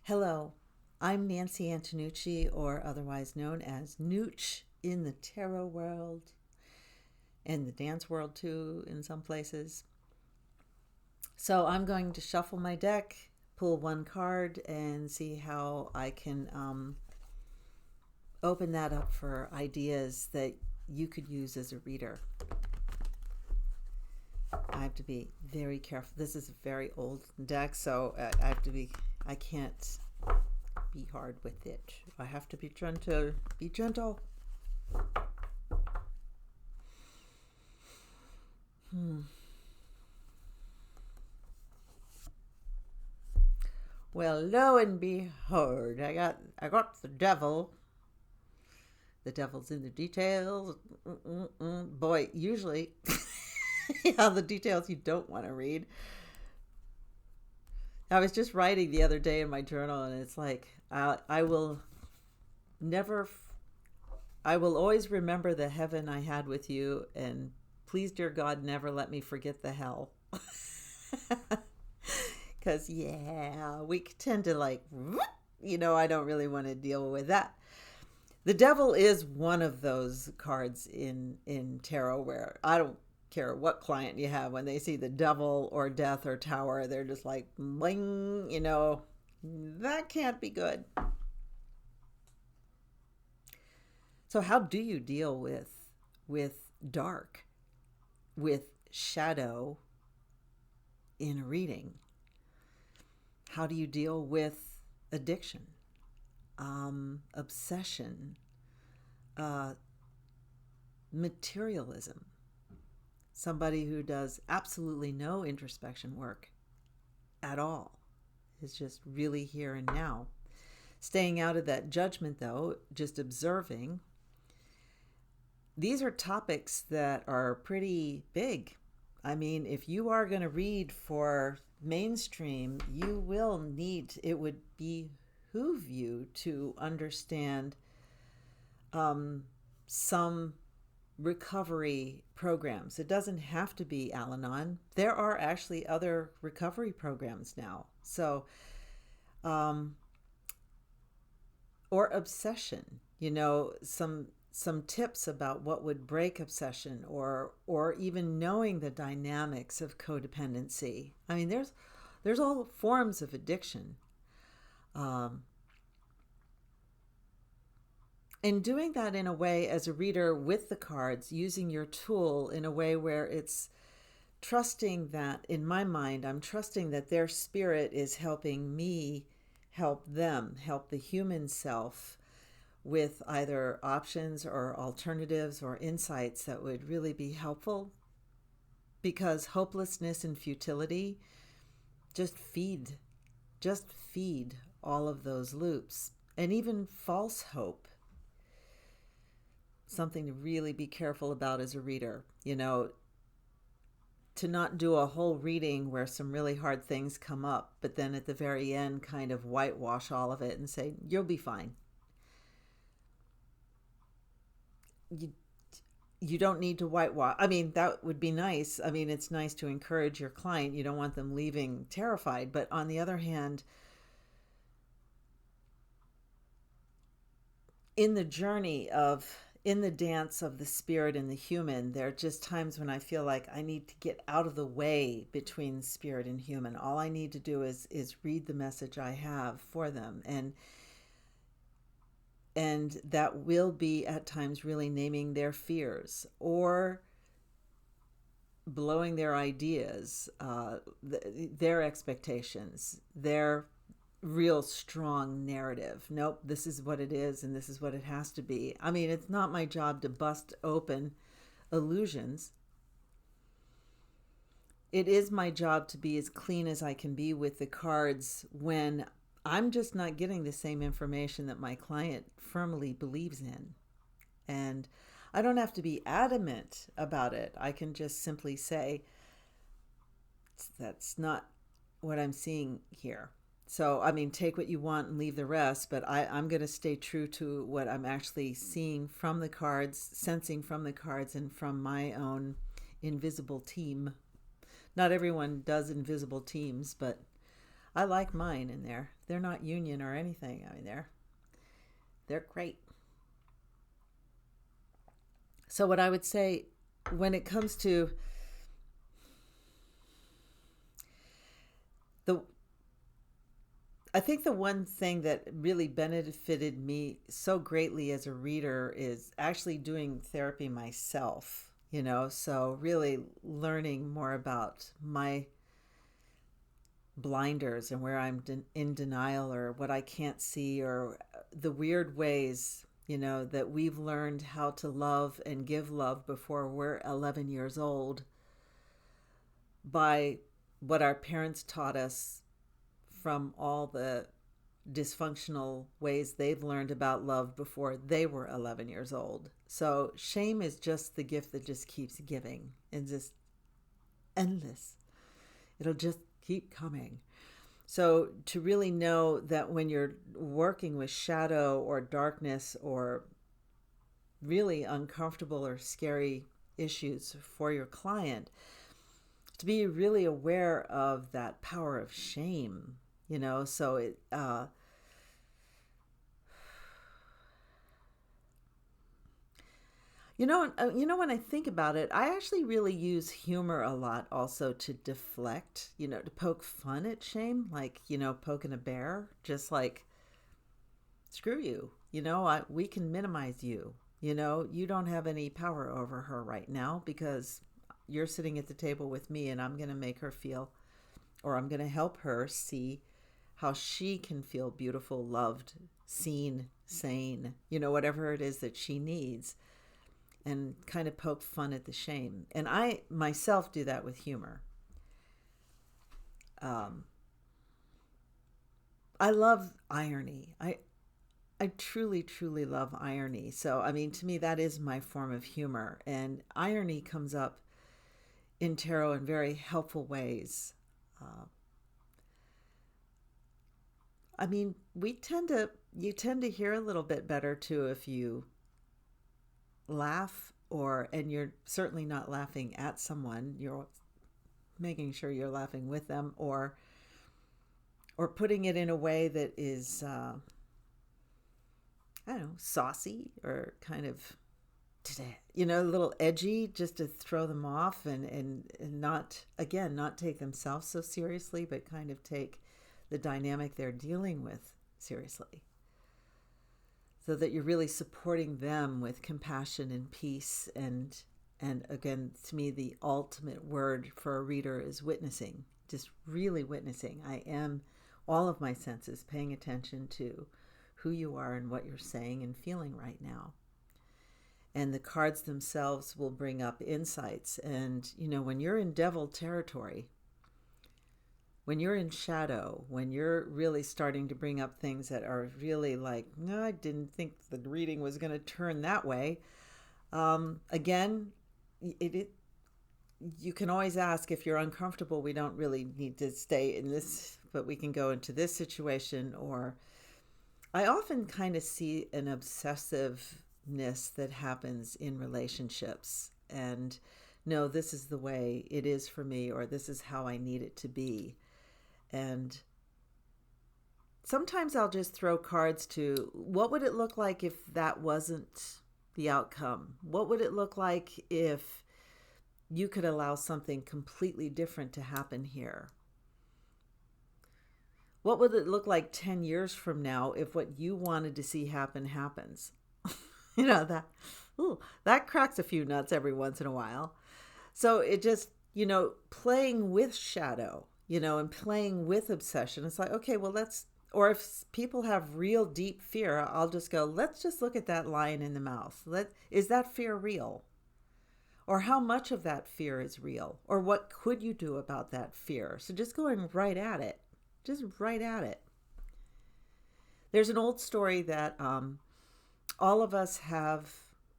Hello, I'm Nancy Antonucci, or otherwise known as Nooch in the tarot world and the dance world too, in some places. So I'm going to shuffle my deck, pull one card, and see how I can open that up for ideas that you could use as a reader. I have to be very careful. This is a very old deck, so I can't be hard with it. I have to be gentle. Be gentle. Well, lo and behold, I got the devil. The devil's in the details. Boy, usually, yeah, the details you don't want to read. I was just writing the other day in my journal, and it's like I will never. I will always remember the heaven I had with you, and please, dear God, never let me forget the hell. Because, yeah, we tend to I don't really want to deal with that. The devil is one of those cards in tarot where I don't care what client you have. When they see the devil or death or tower, they're just like, bling, that can't be good. So how do you deal with dark, with shadow in a reading? How do you deal with addiction, obsession, uh, materialism? Somebody who does absolutely no introspection work at all is just really here and now. Staying out of that judgment, though, just observing. These are topics that are pretty big. I mean, if you are going to read for mainstream, it would behoove you to understand some recovery programs. It doesn't have to be Al Anon. There are actually other recovery programs now. So, or obsession, some tips about what would break obsession, or even knowing the dynamics of codependency. I mean, there's all forms of addiction. And doing that in a way as a reader with the cards, using your tool in a way where it's trusting that, in my mind, I'm trusting that their spirit is helping me help them, help the human self with either options or alternatives or insights that would really be helpful. Because hopelessness and futility just feed all of those loops. And even false hope, something to really be careful about as a reader. To not do a whole reading where some really hard things come up, but then at the very end kind of whitewash all of it and say, you'll be fine. You don't need to whitewash. I mean, that would be nice. I mean, it's nice to encourage your client. You don't want them leaving terrified. But on the other hand, in the dance of the spirit and the human, there are just times when I feel like I need to get out of the way between spirit and human. All I need to do is read the message I have for them. And that will be at times really naming their fears or blowing their ideas, their expectations, their real strong narrative. Nope, this is what it is and this is what it has to be. I mean, it's not my job to bust open illusions. It is my job to be as clean as I can be with the cards when I'm just not getting the same information that my client firmly believes in. And I don't have to be adamant about it. I can just simply say, that's not what I'm seeing here. So, I mean, take what you want and leave the rest, but I'm going to stay true to what I'm actually seeing from the cards, sensing from the cards, and from my own invisible team. Not everyone does invisible teams, but I like mine in there. They're not union or anything. I mean, they're great. So what I would say when it comes to the I think the one thing that really benefited me so greatly as a reader is actually doing therapy myself, so really learning more about my blinders and where I'm in denial or what I can't see or the weird ways, that we've learned how to love and give love before we're 11 years old by what our parents taught us from all the dysfunctional ways they've learned about love before they were 11 years old. So shame is just the gift that just keeps giving and just endless. It'll just keep coming. So to really know that when you're working with shadow or darkness or really uncomfortable or scary issues for your client, to be really aware of that power of shame, so it when I think about it, I actually really use humor a lot also to deflect, to poke fun at shame, like, poking a bear, just like, screw you, we can minimize you, you don't have any power over her right now because you're sitting at the table with me and I'm going to make her feel, or I'm going to help her see how she can feel beautiful, loved, seen, sane, whatever it is that she needs. And kind of poke fun at the shame. And I myself do that with humor. I love irony. I truly, truly love irony. So, I mean, to me, that is my form of humor. And irony comes up in tarot in very helpful ways. I mean, you tend to hear a little bit better too if you laugh, and you're certainly not laughing at someone, you're making sure you're laughing with them, or putting it in a way that is I don't know, saucy or kind of a little edgy, just to throw them off and not take themselves so seriously, but kind of take the dynamic they're dealing with seriously, so that you're really supporting them with compassion and peace. And again, to me, the ultimate word for a reader is witnessing, just really witnessing. I am all of my senses paying attention to who you are and what you're saying and feeling right now. And the cards themselves will bring up insights. And, when you're in devil territory, when you're in shadow, when you're really starting to bring up things that are really like, no, I didn't think the reading was going to turn that way. Again, you can always ask if you're uncomfortable. We don't really need to stay in this, but we can go into this situation. Or I often kind of see an obsessiveness that happens in relationships. And no, this is the way it is for me, or this is how I need it to be. And sometimes I'll just throw cards to, what would it look like if that wasn't the outcome? What would it look like if you could allow something completely different to happen here? What would it look like 10 years from now if what you wanted to see happen happens? That cracks a few nuts every once in a while. So it just, playing with shadow, and playing with obsession. It's like, okay, well, or if people have real deep fear, I'll just go, let's just look at that lion in the mouth. Is that fear real? Or how much of that fear is real? Or what could you do about that fear? So just going right at it. Just right at it. There's an old story that all of us have,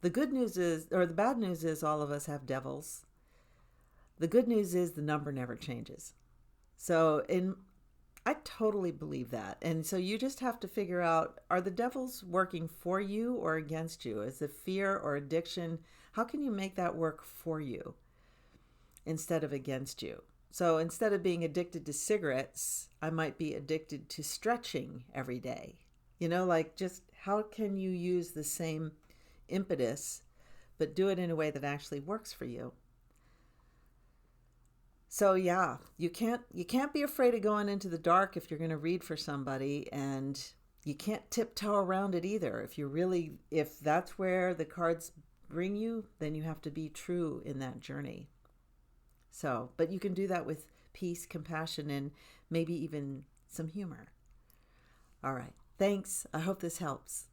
the good news is, or the bad news is, all of us have devils. The good news is the number never changes. So I totally believe that. And so you just have to figure out, are the devils working for you or against you? Is the fear or addiction, how can you make that work for you instead of against you? So instead of being addicted to cigarettes, I might be addicted to stretching every day. Like, just how can you use the same impetus but do it in a way that actually works for you? So yeah, you can't be afraid of going into the dark if you're going to read for somebody, and you can't tiptoe around it either. If that's where the cards bring you, then you have to be true in that journey. So, but you can do that with peace, compassion, and maybe even some humor. All right. Thanks. I hope this helps.